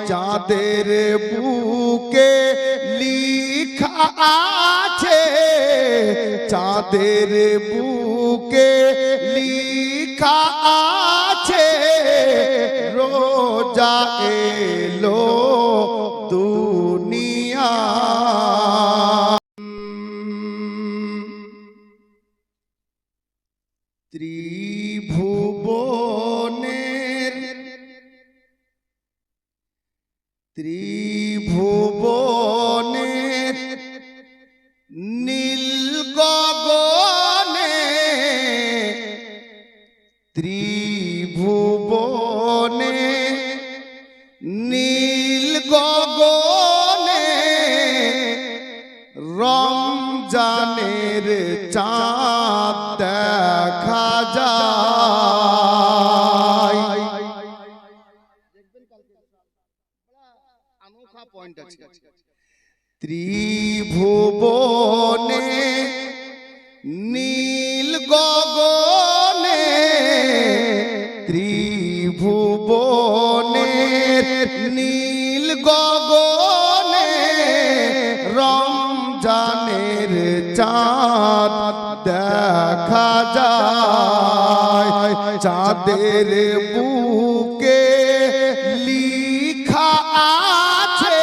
চাঁদের বুকে লিখা আছে, চাঁদের বুকে লিখা আছে, রোজা এলো দুনিয়া। ত্রিভুবনের ত্রিভুবনের নীল গগনে, ত্রিভুবনে নীল গগনে রমজানের চাঁদ দেখা যায়। ত্রিভুবনে নীল গগনে, ত্রিভুবনে নীল গগনে রমজানের চাঁদ দেখা যায়। চাঁদের বুকে লিখা আছে,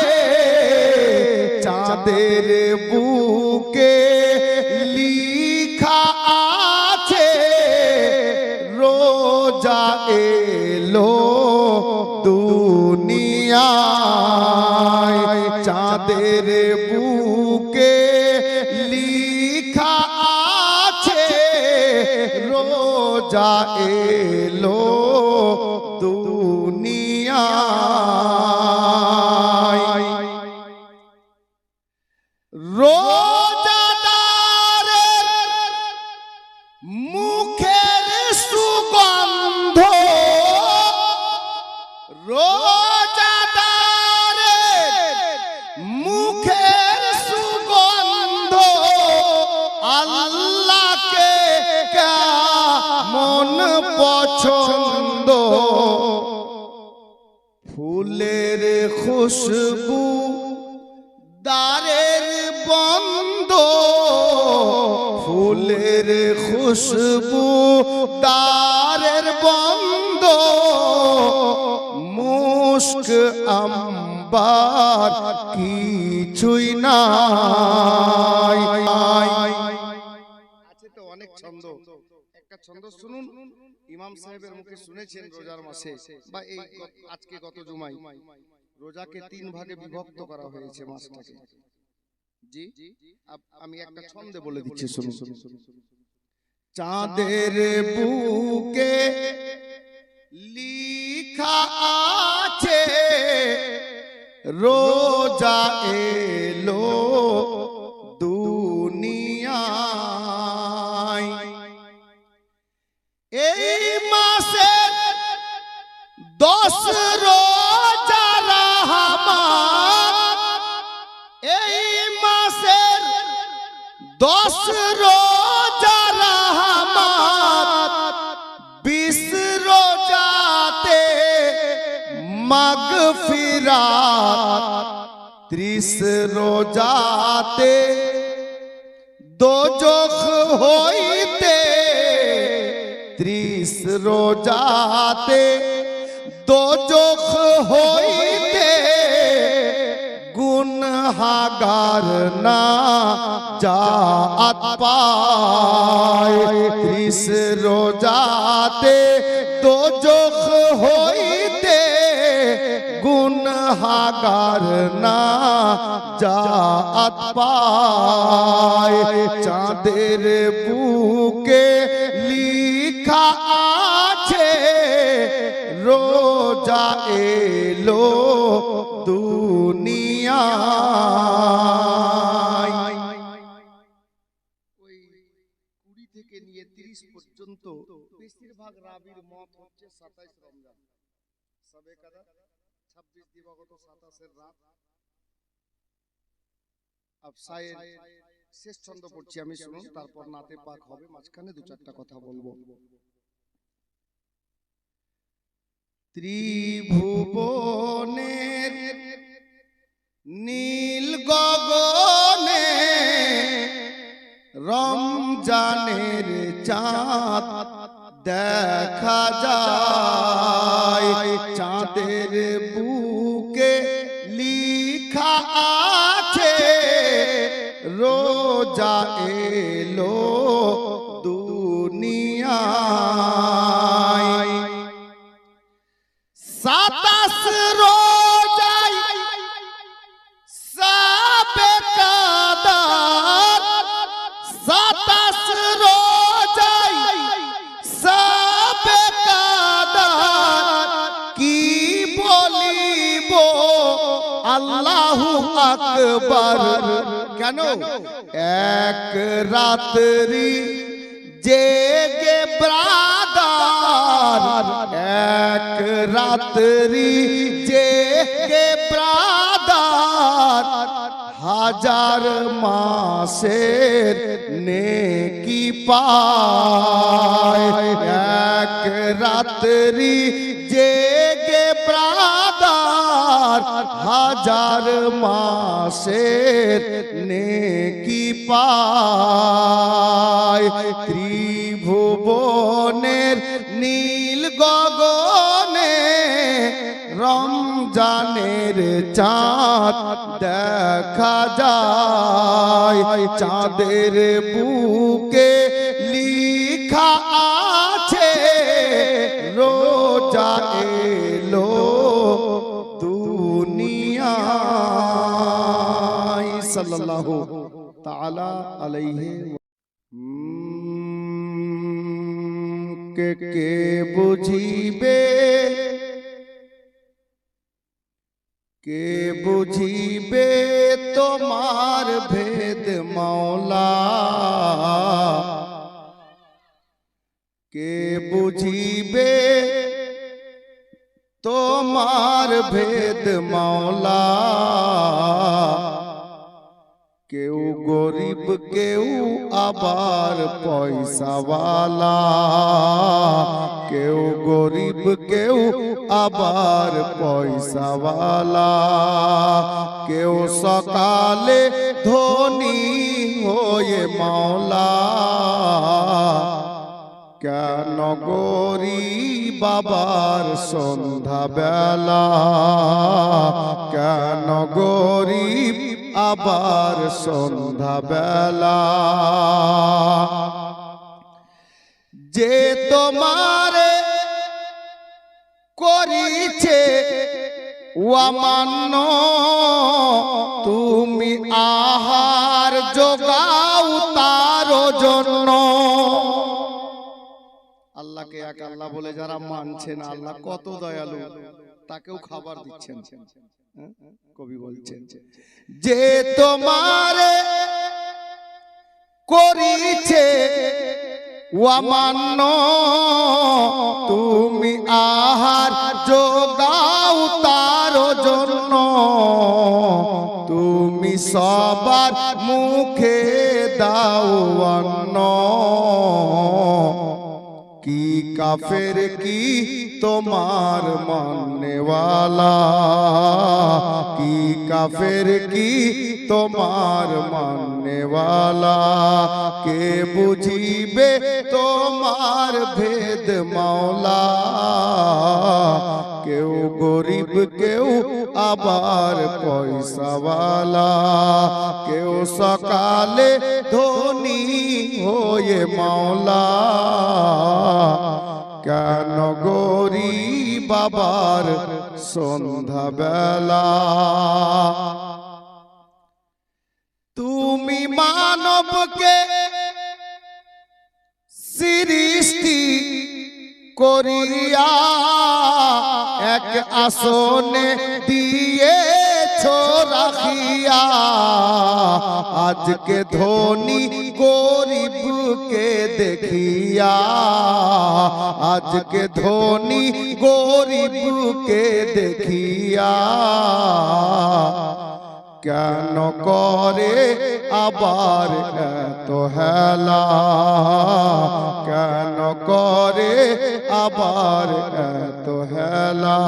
চাঁদের বুকে লিখা আছে, রোজা এলো দুনিয়ায়। চাঁদের বুকে লিখা আছে, রোজা এলো দুনিয়ায়। রোজাদারের মুখের সুগন্ধ, রোজাদারের মুখের সুগন্ধ আল্লাহকে কেমন পছন্দ। ফুলের খুশবু দ্বারের বন্ধ, ফুলের খুশবু দ্বারের বন্ধ, মুস্ক আম্বার কিছুই নাই। আছে তো অনেক ছন্দ, একটা ছন্দ শুনুন। ইমাম সাহেবের মুখে শুনেছেন রোজার মাসে বা এই আজকে গত জুমাই রোজাকে 3 ভাগে বিভক্ত করা হয়েছে মাসটাকে। জি আমি একটা ছন্দে বলে দিচ্ছি শুনুন। চাঁদের বুকে লিখা আছে, রোজা এলো দুনিয়ায়। এই মাসে 10 রোজা রহমান, এই মাসের 10 রোজা রহমান, 20 রোজাতে মাগফিরাত, 30 রোজাতে দোজখ হইতে, 30 রোজাতে দোজখ হইতে গুনহাগার না জাত পায়। 30 রোজাতে দোজখ হইতে গুনহাগার না জাত পায়। চাঁদের বুকে লিখা আছে, রোজা এলো দুনিয়ায়। ওই 20 থেকে নিয়ে 30 পর্যন্ত বেশিরভাগ রাবির মত হচ্ছে 27 রমজান, সবে কদর 26 দিবাগত 27 এর রাত। আফসায়ের শেষ ছন্দ পড়ছি আমি, শুনুন, তারপর নাতে পাক হবে, মাঝখানে 2-4টা কথা বলবো। ত্রিভুবনের রমজানের চাঁদ দেখা যায়, চাঁদের বুকে লিখা আছে রোজা এলো দুনিয়ায়। 27 রোজায় সাবে কাদার, 27 রোজায় সাবে কাদার, কি বলিব আল্লাহু আকবার। কেন? এক রাত্রি জেগে ব্রাদার, এক রাত্রি জেগে ব্রাদার, হাজার মাসের নেকি পায়। এক রাত্রি জেগে ব্রাদার, হাজার মাসের নেকি পায়। ত্রিভুবনের নীল গগনে রমজানের চাঁদ দেখা যায়, চাঁদের বুকে লিখা আছে রোজা এলো দুনিয়ায়। সাল্লাল্লাহু তাআলা আলাইহি। কে বুঝিবে, কে বুঝিবে তোমার ভেদ মাওলা, কে বুঝিবে তোমার ভেদ মাওলা। কেউ গরিব কেউ আবার পয়সাওয়ালা, কেউ গরিব কেউ আবার পয়সাওয়ালা, কেউ সকালে ধনী হয়ে মাওলা। কেন গরিব আবার সন্ধ্যা বেলা, কেন গরিব আবার সন্ধ্যা বেলা। যে তোমারে করিছে অমান্য, তুমি আহার যোগাও তার জন্য। আল্লাহকে এক আল্লাহ বলে যারা মানছে না, আল্লাহ কত দয়ালু, তাকেও খাবার দিচ্ছেন। কবি বলছেন যে তোমারে করিছে অমান্য, তুমি আহার যোগাও তার জন্য। তুমি সবার মুখে দাও অন্ন, কি কাফের কি তোমার মাননেওয়ালা, কি কাফের কি তোমার মাননেওয়ালা। কে বুঝিবে তোমার ভেদ মাওলা, কেউ গরিব কেউ আবার পয়সাওয়ালা, কেউ সকালে ধনী হয়ে মাওলা। কেন গরিব আবার সন্ধ্যা বেলা। তুমি মানবকে সৃষ্টি করিয়া এক আসনে দিয়েছ রাখিয়া, আজকে ধনী গরিবকে দেখিয়া, আজকে ধনী গরিবকে দেখিয়া। কেন করে আবার এত হেলা, কেন করে আবার এত হেলা।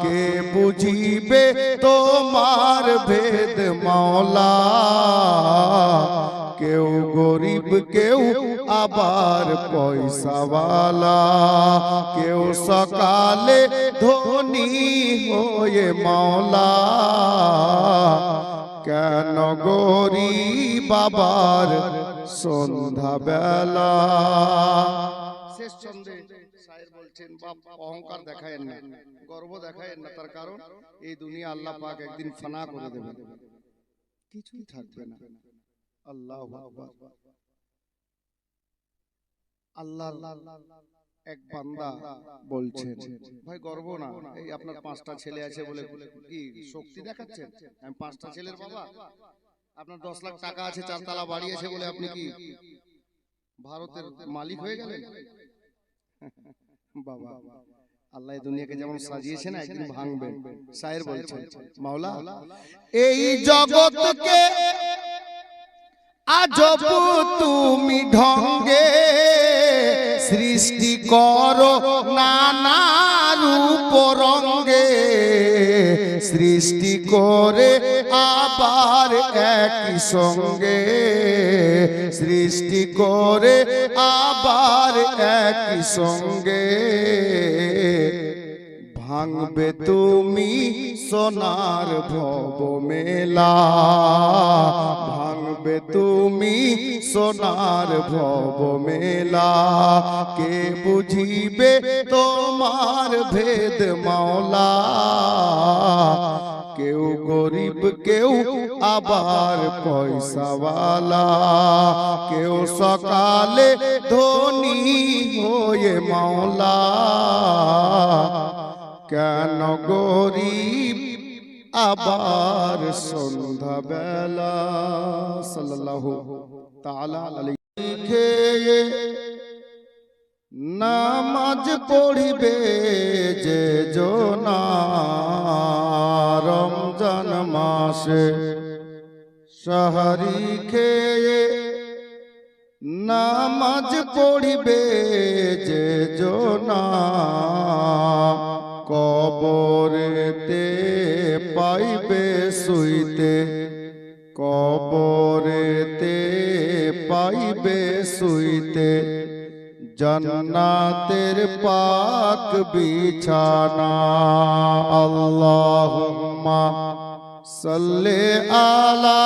কে বুঝিবে তোমার ভেদ মাওলা, কেউ গরিব কেউ আবার পয়সাওয়ালা, কেউ সকালে ধনী হয়ে মাওলা, কেন গরিব আবার সন্ধ্যা বেলা। শেষ ছন্দে শায়ের বলছেন, বাপ অহংকার দেখায়েন না, গর্ব দেখায়েন না, তার কারণ এই দুনিয়া আল্লাহ পাক একদিন ফানা করে দেবেন, কিছুই থাকবে না। আল্লাহু আকবার। আল্লাহ এক বান্দা বলছেন, ভাই গর্ব না, এই আপনার 5টা ছেলে আছে বলে কি শক্তি দেখাচ্ছেন? আমি 5টা ছেলের বাবা। আপনার 10 লাখ টাকা আছে, 4 তলা বাড়ি আছে বলে আপনি কি ভারতের মালিক হয়ে গেলেন? বাবা, আল্লাহ এই দুনিয়াকে যেমন সাজিয়েছে না, একদিন ভাঙবেন। শায়ের বলছেন, মাওলা এই জগৎকে আজব তুমি ঢঙ্গে সৃষ্টি করো নানা রূপ রঙ্গে, সৃষ্টি করে আবার একই সঙ্গে, সৃষ্টি করে আবার একই সঙ্গে, ভাঙবে তুমি সোনার ভব মেলা, ভাঙবে তুমি সোনার ভব মেলা, কে বুঝিবে তোমার ভেদ মাওলা, কেউ গরিব কেউ আবার পয়সাওয়ালা, কেউ সকালে ধনী হয়ে মাওলা, কেন গরিব আবার সন্ধ্যা বেলা। সাল্লাল্লাহু তাআলা আলাইহি। নামাজ পড়িবে যে জনা রমজান মাসে, সাহারি খেয়ে নামাজ পড়িবে যে জনা, কবরেতে পাইবে শুইতে, কবরেতে পাইবে শুইতে, জান্নাতের পাক বিছানা। আল্লাহুম্মা সাল্লি আলা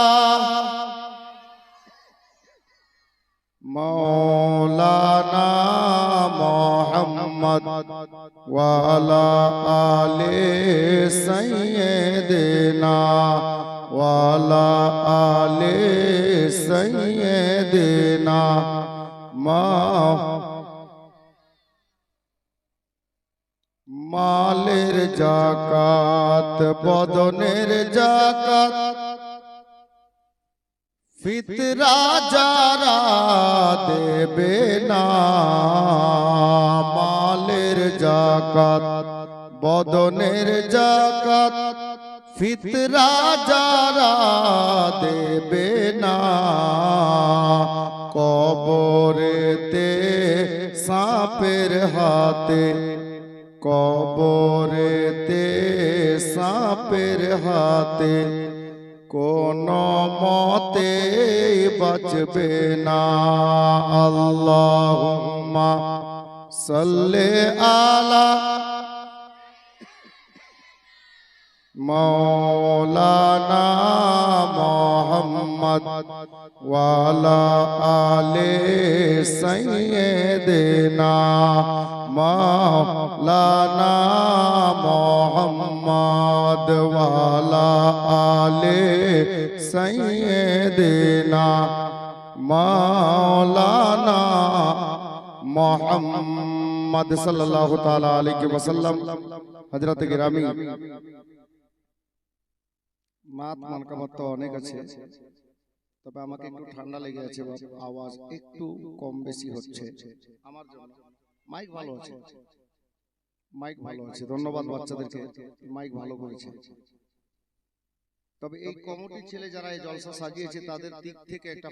মাওলানা মুহাম্মদ ওয়া আলা আলি সাইয়্যিদিনা ওয়া আলা আলি সাইয়্যিদিনা। মালের যাকাত, বদনের যাকাত, ফিতরা যারা দেবে না, মালের যাকাত, বদনের যাকাত, ফিতরা যারা দেবে না, কবরেতে সাপের হাতে, কবরেতে সাপের হাতে, কোন মতে বাঁচবে না। আল্লাহুম্মা সাল্লি আলা মাওলানা মুহাম্মদ ওয়া আলা আলি সাইয়্যিদিনা মাওলানা মুহাম্মদ ওয়া আলা আলি সাইয়্যিদিনা মাওলানা মুহাম্মদ সাল্লাল্লাহু তাআলা আলাইহি ওয়াসাল্লাম। হযরত গিরামি, মাত মানকামত তো অনেক আছে, তবে আমাকে একটু ঠান্ডা লেগে আছে, আওয়াজ একটু কম বেশি হচ্ছে আমার জন্য। মাইক ভালো আছে, মাইক ভালো আছে, ধন্যবাদ বাচ্চাদেরকে, মাইক ভালো করেছে। তবে এই কমিটির ছেলে যারা এই জলসা সাজিয়েছে তাদের দিক থেকে একটা